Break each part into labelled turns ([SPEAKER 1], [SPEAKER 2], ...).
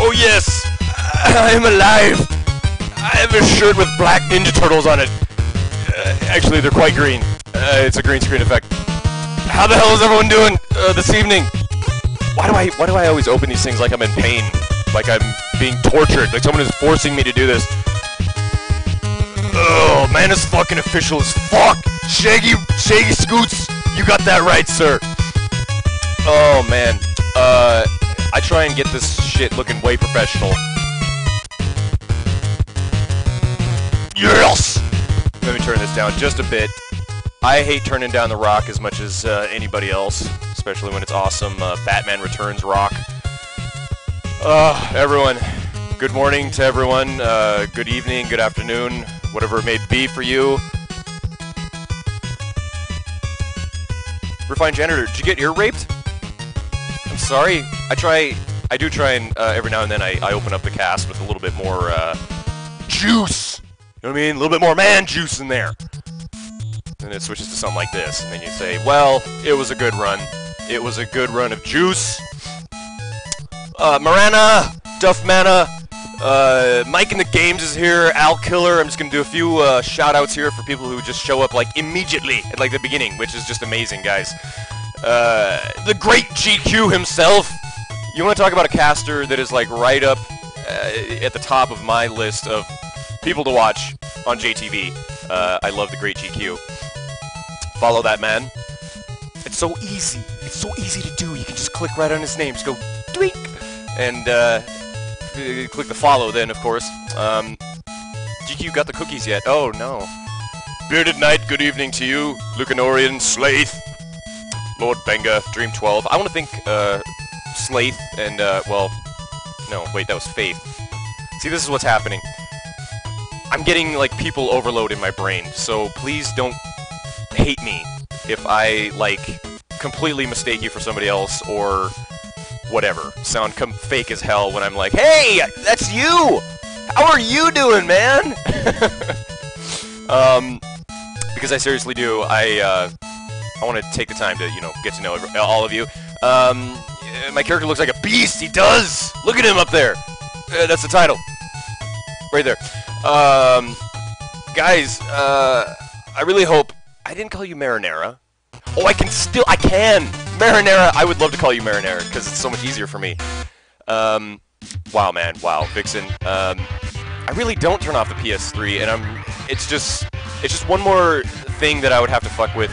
[SPEAKER 1] Oh yes, I am alive. I have a shirt with black Ninja Turtles on it. Actually, they're quite green. It's a green screen effect. How the hell is everyone doing this evening? Why do I always open these things like I'm in pain? Like I'm being tortured? Like someone is forcing me to do this? Oh man, it's fucking official as fuck. Shaggy Scoots, you got that right, sir. Oh man, I try and get this shit looking way professional. Yes! Let me turn this down just a bit. I hate turning down the rock as much as anybody else, especially when it's awesome Batman Returns rock. Everyone, good morning to everyone, good evening, good afternoon, whatever it may be for you. Refined Janitor, did you get ear raped? I'm sorry. I do try and every now and then I open up the cast with a little bit more juice. You know what I mean? A little bit more man juice in there. And it switches to something like this, and then you say, well, it was a good run. It was a good run of juice. Marana, Duff Mana, Mike in the Games is here, Al Killer. I'm just gonna do a few shout-outs here for people who just show up like immediately at like the beginning, which is just amazing, guys. The great GQ himself. You want to talk about a caster that is like right up at the top of my list of people to watch on JTV. I love the great GQ. Follow that man. It's so easy. It's so easy to do. You can just click right on his name. Just go tweak and click the follow. Then, of course, GQ got the cookies yet? Oh no. Bearded Knight, good evening to you. Lucanorian, Slaith, Lord Benga, Dream 12. I want to thank Slaith and well, no, wait, that was Faith. See, this is what's happening. I'm getting like people overload in my brain, so please don't hate me if I like completely mistake you for somebody else or whatever. Sound fake as hell when I'm like, hey, that's you! How are you doing, man? Because I seriously do. I want to take the time to, you know, get to know all of you. My character looks like a beast. He does. Look at him up there. That's the title. Right there. Guys, I really hope I didn't call you Marinara. Oh, I can. Marinara. I would love to call you Marinara because it's so much easier for me. Wow, man. Wow, Vixen. I really don't turn off the PS3, and it's just one more thing that I would have to fuck with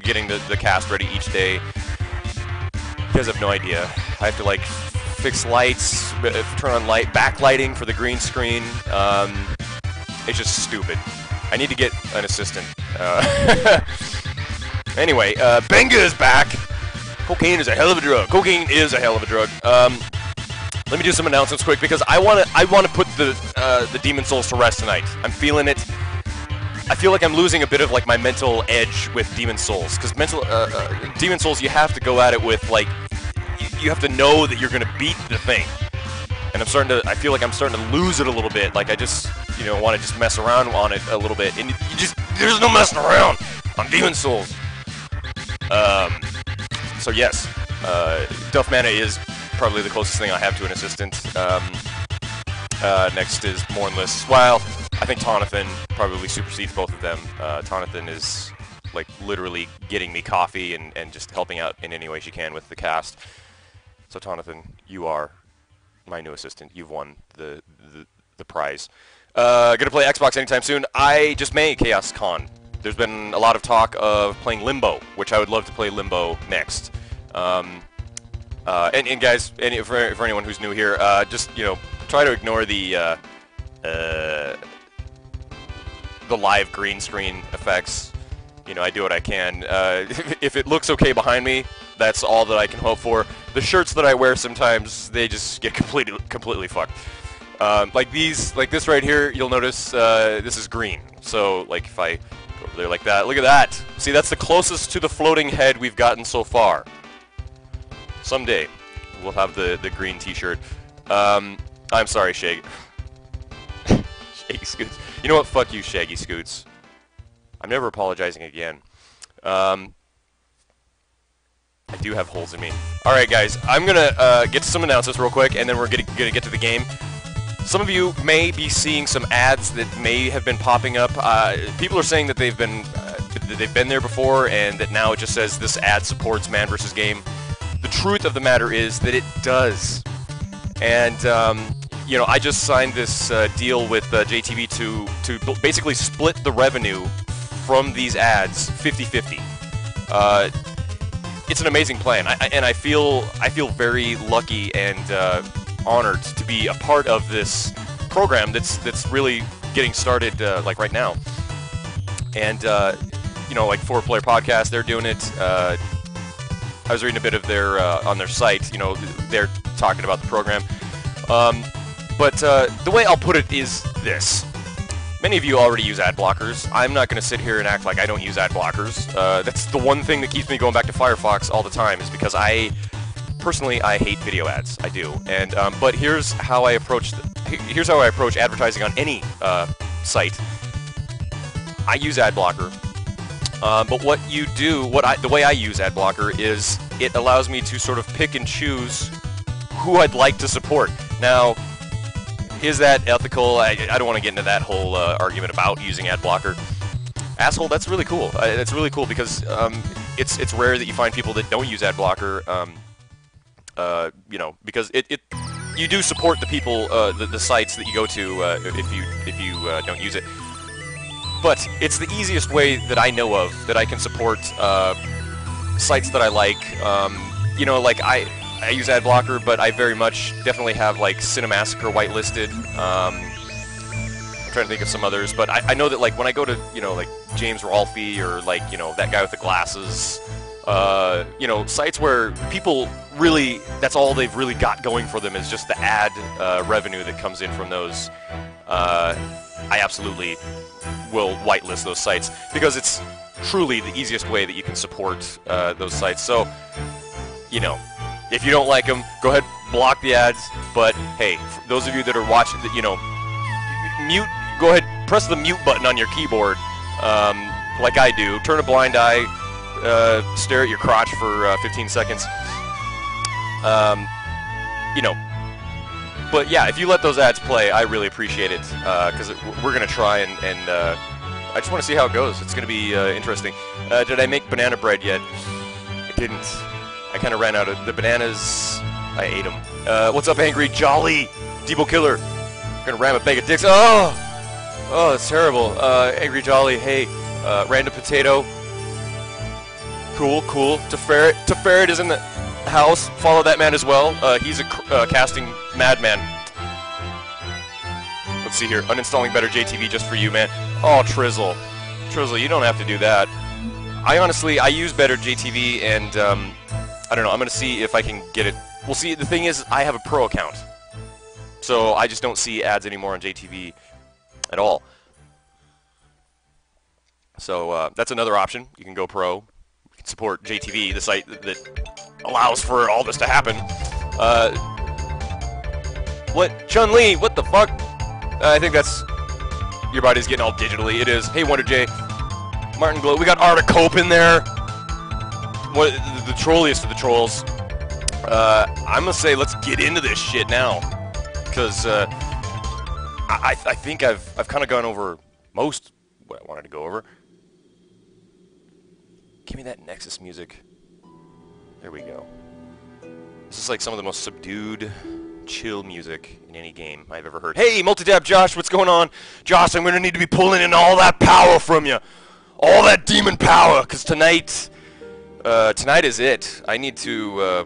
[SPEAKER 1] getting the cast ready each day. You guys have no idea. I have to like fix lights, turn on backlighting for the green screen. It's just stupid. I need to get an assistant. Anyway, Benga is back. Cocaine is a hell of a drug. Cocaine is a hell of a drug. Let me do some announcements quick because I want to put the Demon Souls to rest tonight. I'm feeling it. I feel like I'm losing a bit of like my mental edge with Demon Souls because Demon Souls, you have to go at it with like you have to know that you're gonna beat the thing. And I feel like I'm starting to lose it a little bit. Like I just, you know, want to just mess around on it a little bit, and there's no messing around on Demon Souls. So yes, Duff Mana is probably the closest thing I have to an assistant. Next is Mournless. Well, I think Tonathan probably supersedes both of them. Tonathan is like literally getting me coffee and just helping out in any way she can with the cast. So Tonathan, you are my new assistant. You've won the prize. Gonna play Xbox anytime soon. I just made Chaos Con. There's been a lot of talk of playing Limbo, which I would love to play Limbo next. And guys, for anyone who's new here, just, you know, try to ignore the live green screen effects. You know, I do what I can. If it looks okay behind me, that's all that I can hope for. The shirts that I wear sometimes, they just get completely fucked. Like this right here, you'll notice this is green. So, like, if I go over there like that, look at that. See, that's the closest to the floating head we've gotten so far. Someday, we'll have the green t-shirt. I'm sorry, Shaggy Scoots. You know what? Fuck you, Shaggy Scoots. I'm never apologizing again. I do have holes in me. Alright guys, I'm gonna get to some announcements real quick, and then we're gonna get to the game. Some of you may be seeing some ads that may have been popping up. People are saying that they've been there before, and that now it just says this ad supports Man vs. Game. The truth of the matter is that it does. And you know, I just signed this deal with JTV to basically split the revenue from these ads 50-50. It's an amazing plan, and I feel very lucky and honored to be a part of this program that's really getting started like right now. And you know, like 4Player Podcast, they're doing it. I was reading a bit of their on their site. You know, they're talking about the program. But the way I'll put it is this. Many of you already use ad blockers. I'm not going to sit here and act like I don't use ad blockers. That's the one thing that keeps me going back to Firefox all the time, is because personally, I hate video ads. I do. And but here's how I approach advertising on any site. I use ad blocker. But what you do, the way I use ad blocker is it allows me to sort of pick and choose who I'd like to support. Now, is that ethical? I don't want to get into that whole argument about using ad blocker. Asshole, that's really cool. That's really cool because it's rare that you find people that don't use ad blocker. You know, because you do support the people, the sites that you go to if you don't use it. But it's the easiest way that I know of that I can support sites that I like. You know, like I use ad blocker, but I very much definitely have like Cinemassacre whitelisted. I'm trying to think of some others, but I know that like when I go to, you know, like James Rolfe or like, you know, that guy with the glasses, you know, sites where people really, that's all they've really got going for them is just the ad revenue that comes in from those. I absolutely will whitelist those sites because it's truly the easiest way that you can support those sites. So, you know, if you don't like them, go ahead, block the ads. But hey, for those of you that are watching, you know, mute. Go ahead, press the mute button on your keyboard, like I do. Turn a blind eye, stare at your crotch for 15 seconds. You know. But yeah, if you let those ads play, I really appreciate it, because we're gonna try and I just want to see how it goes. It's gonna be interesting. Did I make banana bread yet? I didn't. I kind of ran out of the bananas. I ate them. What's up, Angry Jolly? Debo Killer. Gonna ram a bag of dicks. Oh, that's terrible. Angry Jolly. Hey, Random Potato. Cool. Teferret is in the house. Follow that man as well. He's a casting madman. Let's see here. Uninstalling Better JTV just for you, man. Oh, Trizzle, you don't have to do that. I use Better JTV, and I don't know. I'm gonna see if I can get it. We'll see. The thing is, I have a pro account, so I just don't see ads anymore on JTV at all. So that's another option. You can go pro. You can support JTV, the site that allows for all this to happen. What? Chun-Li, what the fuck? I think that's... Your body's getting all digitally. It is. Hey, Wonder J. Martin Glow. We got Art of Cope in there. What? The trolliest of the trolls. I'm gonna say let's get into this shit now. Because I think I've kind of gone over most what I wanted to go over. Give me that Nexus music. There we go. This is like some of the most subdued, chill music in any game I've ever heard. Hey, Multidab Josh, what's going on? Josh, I'm going to need to be pulling in all that power from you. All that demon power, because tonight is it. I need to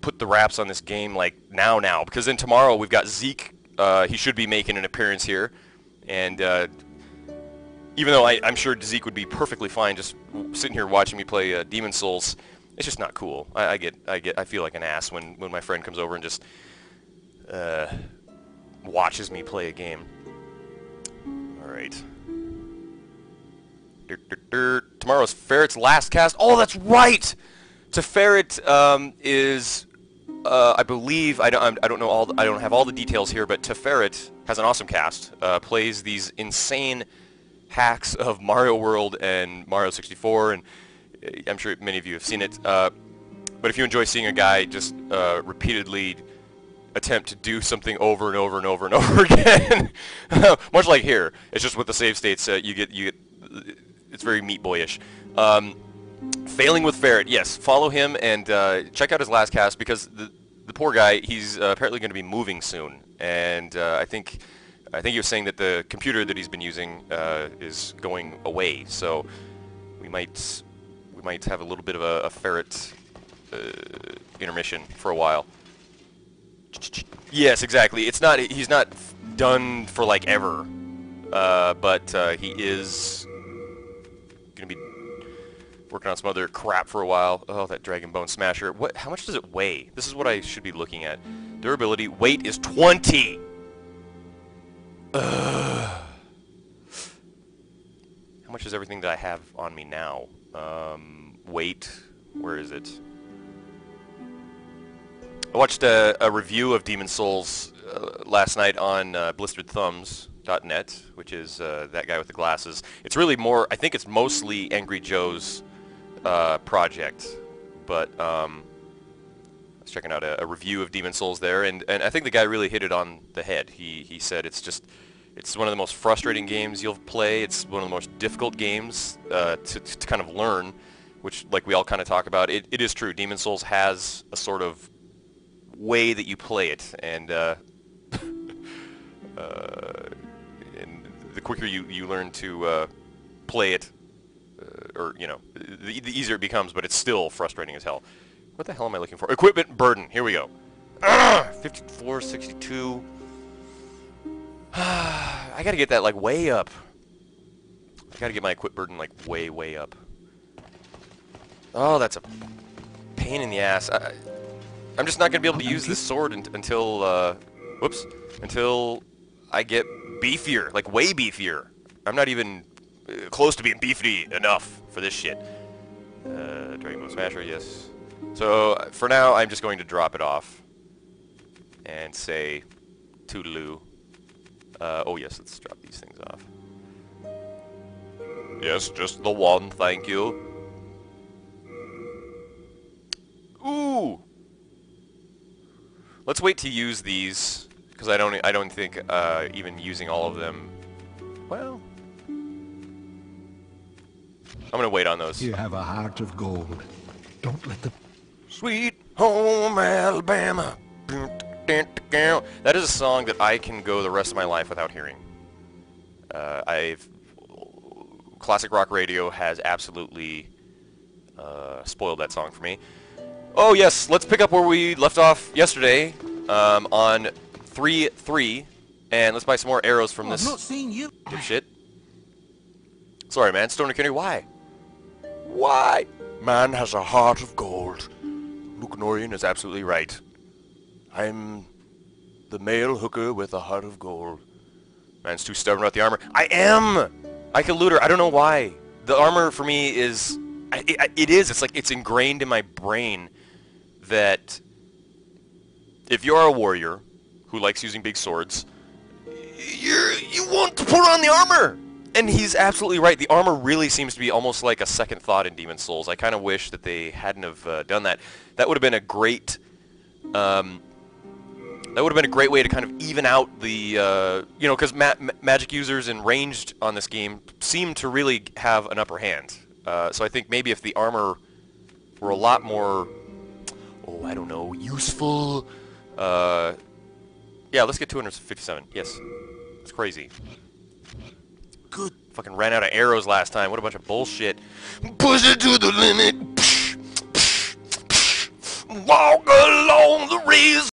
[SPEAKER 1] put the wraps on this game, like, now, because then tomorrow we've got Zeke. He should be making an appearance here, and even though I'm sure Zeke would be perfectly fine just sitting here watching me play Demon Souls, it's just not cool. I feel like an ass when my friend comes over and just watches me play a game. All right. Tomorrow's Ferret's last cast. Oh, that's right. Teferret is, I believe, I don't know I don't have all the details here, but Teferret has an awesome cast. Plays these insane hacks of Mario World and Mario 64, and I'm sure many of you have seen it. But if you enjoy seeing a guy just repeatedly attempt to do something over and over and over and over again, much like here, it's just with the save states, you get it's very Meat Boyish. Failing with Ferret, yes, follow him and check out his last cast, because the poor guy, he's apparently going to be moving soon, and I think he was saying that the computer that he's been using is going away, so we might have a little bit of a Ferret intermission for a while. Yes, exactly. He's not done for like ever, but he is gonna be working on some other crap for a while. Oh, that Dragon Bone Smasher. What? How much does it weigh? This is what I should be looking at. Durability. Weight is 20. How much is everything that I have on me now? Weight. Where is it? I watched a review of Demon's Souls last night on blisteredthumbs.net, which is that guy with the glasses. It's really more, I think it's mostly Angry Joe's project, but I was checking out a review of Demon's Souls there, and I think the guy really hit it on the head. He said it's one of the most frustrating games you'll play. It's one of the most difficult games to kind of learn, which, like we all kind of talk about. It is true. Demon's Souls has a sort of way that you play it, and the quicker you learn to play it, or you know, the easier it becomes. But it's still frustrating as hell. What the hell am I looking for? Equipment burden. Here we go. 5462. I gotta get that like way up. I gotta get my equip burden like way up. Oh, that's a pain in the ass. I'm just not gonna be able to use this sword until until I get beefier, like way beefier. I'm not even close to being beefy enough for this shit. Dragon Bone Smasher, yes. So for now, I'm just going to drop it off and say toodaloo. Oh yes, let's drop these things off. Yes, just the one, thank you. Ooh. Let's wait to use these, because I don't think even using all of them. Well, I'm gonna wait on those.
[SPEAKER 2] You have a heart of gold. Don't let the
[SPEAKER 1] Sweet Home Alabama. That is a song that I can go the rest of my life without hearing. Classic rock radio has absolutely spoiled that song for me. Oh yes, let's pick up where we left off yesterday on 3-3, and let's buy some more arrows from this.
[SPEAKER 2] I've not seen you.
[SPEAKER 1] Dipshit. Sorry, man. Stoner Kenny, why? Why? Man has a heart of gold. Luke Norian is absolutely right. I'm the male hooker with a heart of gold. Man's too stubborn about the armor. I am! Ika Looter, I don't know why. The armor for me is... It's like it's ingrained in my brain that if you're a warrior who likes using big swords, you want to put on the armor! And he's absolutely right. The armor really seems to be almost like a second thought in Demon's Souls. I kind of wish that they hadn't have done that. That would have been a great... that would have been a great way to kind of even out the, you know, because magic users and ranged on this game seem to really have an upper hand. So I think maybe if the armor were a lot more, oh, I don't know, useful. Yeah, let's get 257. Yes, it's crazy. Good. Fucking ran out of arrows last time. What a bunch of bullshit. Push it to the limit. Walk along the razor.